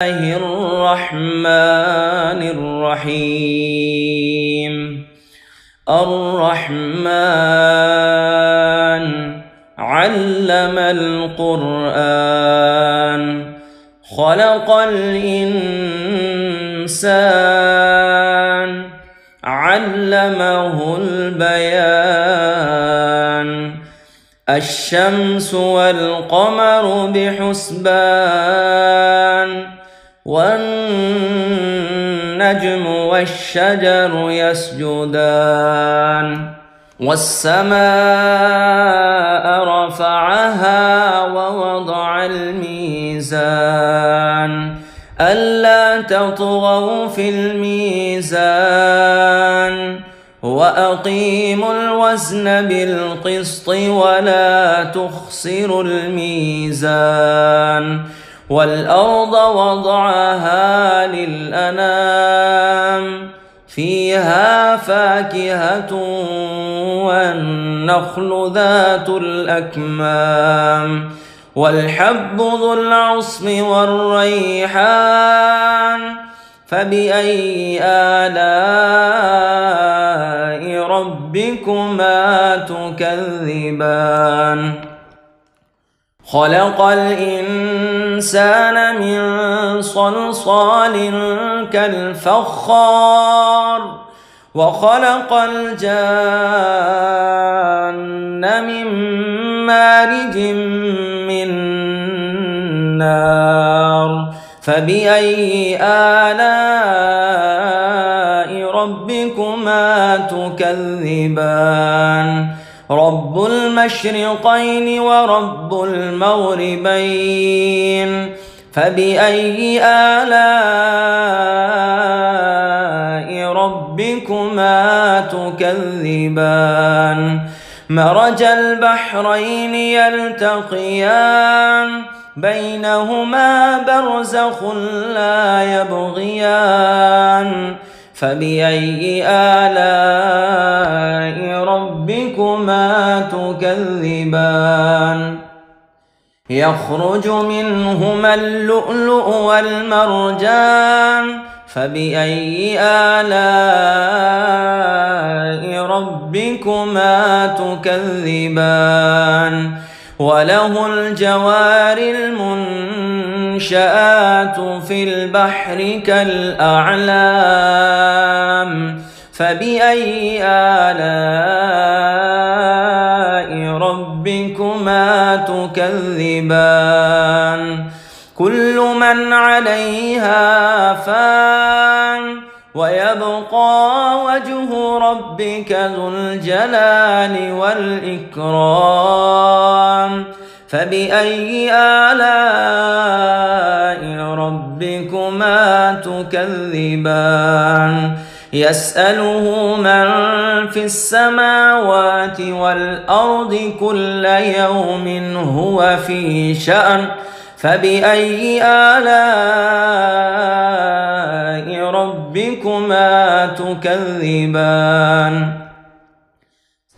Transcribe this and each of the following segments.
الرحمن الرحيم. الرحمن علم القرآن خلق الإنسان علمه البيان. الشمس والقمر بحسبان والنجم والشجر يسجدان. والسماء رفعها ووضع الميزان ألا تطغوا في الميزان وأقيموا الوزن بالقسط ولا تخسروا الميزان. والأرض وضعها للأنام فيها فاكهة والنخل ذات الأكمام والحب ذو العصف والريحان. فبأي آلاء ربكما تكذبان؟ خلق الإنسان من صلصال كالفخار وخلق الجان من مارج من نار. فبأي آلاء ربكما تكذبان؟ رب المشرقين ورب المغربين. فبأي آلاء ربكما تكذبان؟ مرج البحرين يلتقيان بينهما برزخ لا يبغيان. فبأي آلاء ربكما تكذبان؟ يخرج منهما اللؤلؤ والمرجان. فبأي آلاء ربكما تكذبان؟ وله الجوار المنشآت في البحر كالأعلام. فبأي آلاء ربكما تكذبان؟ كل من عليها فان ويبقى وجه ربك ذو الجلال والإكرام. فبأي آلاء ربكما تكذبان؟ يسأله من في السماوات والأرض كل يوم هو في شأن. فبأي آلاء ربكما تكذبان؟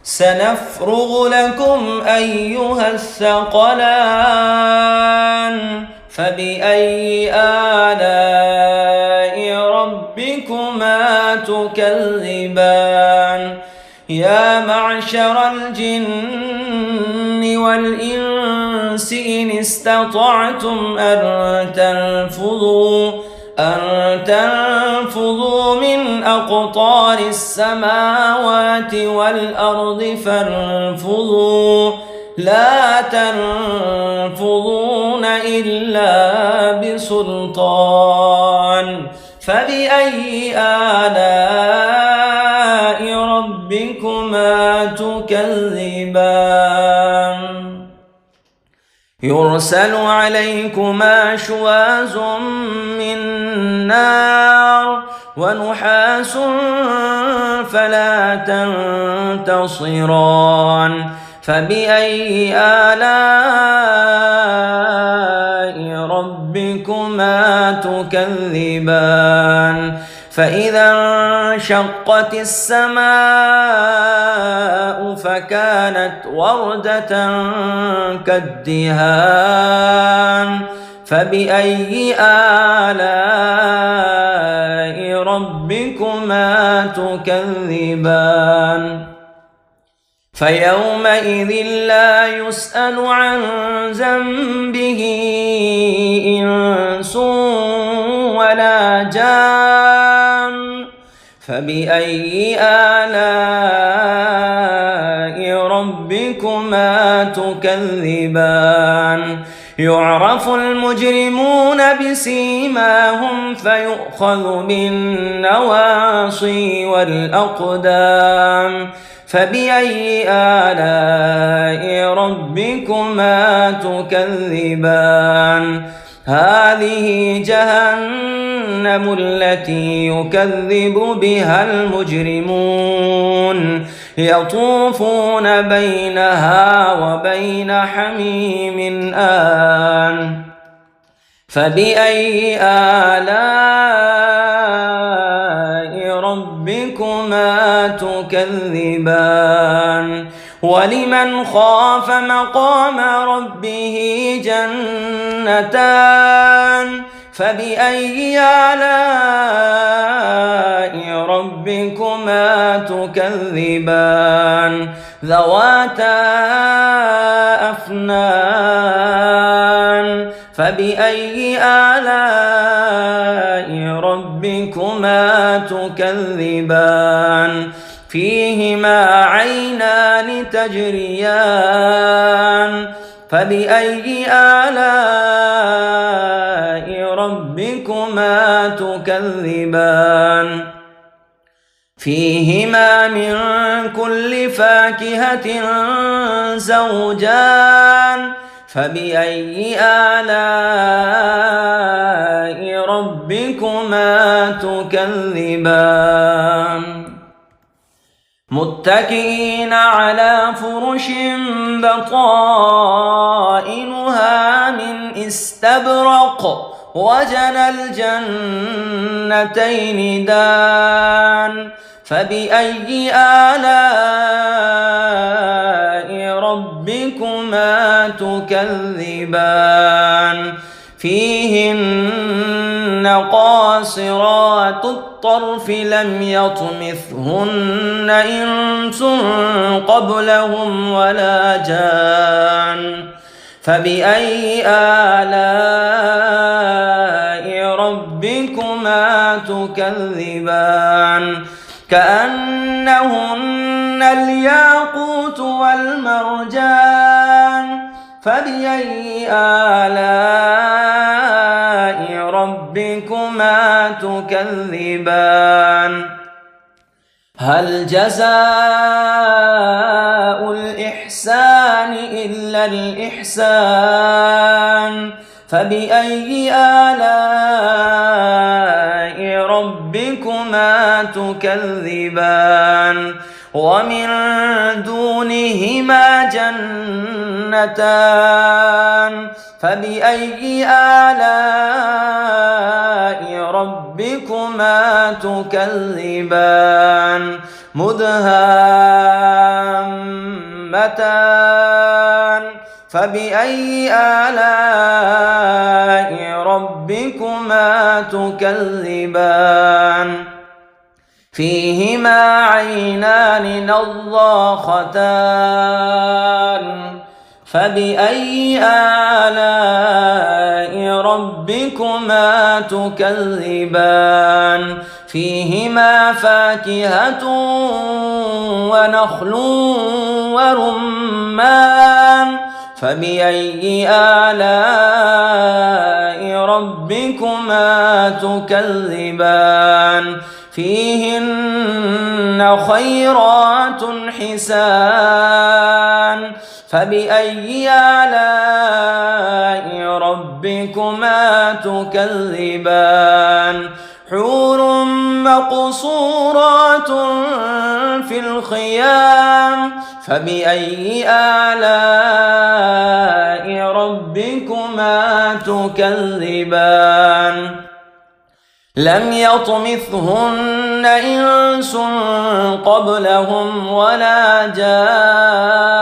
سنفرغ لكم أيها الثقلان. فبأي آلاء ربكما تكذبان؟ يا معشر الجن والإنس إن استطعتم أن تنفذوا من أقطار السماوات والأرض فانفذوا لا تنفذون إلا بسلطان. فبأي آلاء ربكما تكذبان؟ يرسل عليكما شواظ من نار ونحاس فلا تنتصران. فبأي آلاء ربكما تكذبان؟ فإذا انشقت السماء فكانت وردة كالدهان فبأي آلاء ربكما تكذبان فيومئذ لا يسأل عن ذنبه إنس ولا جان فبأي آلاء ربكما تكذبان يعرف المجرمون بسيماهم فيؤخذ بالنواصي والأقدام فبأي آلاء ربكما تكذبان هذه جهنم التي يكذب بها المجرمون يطوفون بينها وبين حميم آن فبأي آلاء ربكما تكذبان ولمن خاف مقام ربه جنتان فبأي آلاء ربكما تكذبان ذواتا أفنان فبأي آلاء ربكما تكذبان فيهما عينان تجريان فبأي آلاء ربكما تكذبان فيهما من كل فاكهة زوجان فبأي آلاء ربكما تكذبان متكئين على فرش بطائنها من استبرق وجنى الجنتين دان فبأي آلاء ربكما تكذبان فيهن قاصرات الطرف لم يطمثهن إنس قبلهم ولا جان فبأي آلاء ربكما تكذبان كأنهن الياقوت والمرجان فبأي آلاء ربكما تكذبان هل جزاء الإحسان إلا الإحسان فبأي آلاء ربكما تكذبان ومن دونهما جنتان فبأي آلاء ربكما تكذبان مدهامتان فبأي آلاء ربكما تكذبان فيهما عينان نضاختان فبأي آلاء ربكما تكذبان فيهما فاكهة ونخل ورمان فبأي آلاء ربكما تكذبان فيهن خيرات حسان فبأي آلاء ربكما تكذبان حور مقصورات في الخيام فبأي آلاء ربكما تكذبان لم يطمثهن إنس قبلهم ولا جان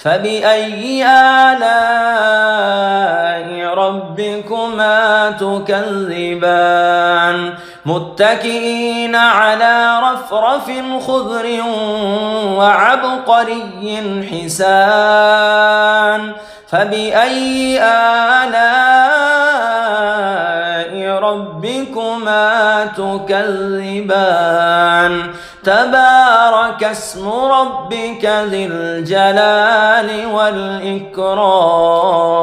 فبأي آلاء ربكما تكذبان متكئين على رفرف خضر وعبقري حسان فبأي آلاء ربكما تكذبان تبارك اسم ربك ذي الجلال والإكرام.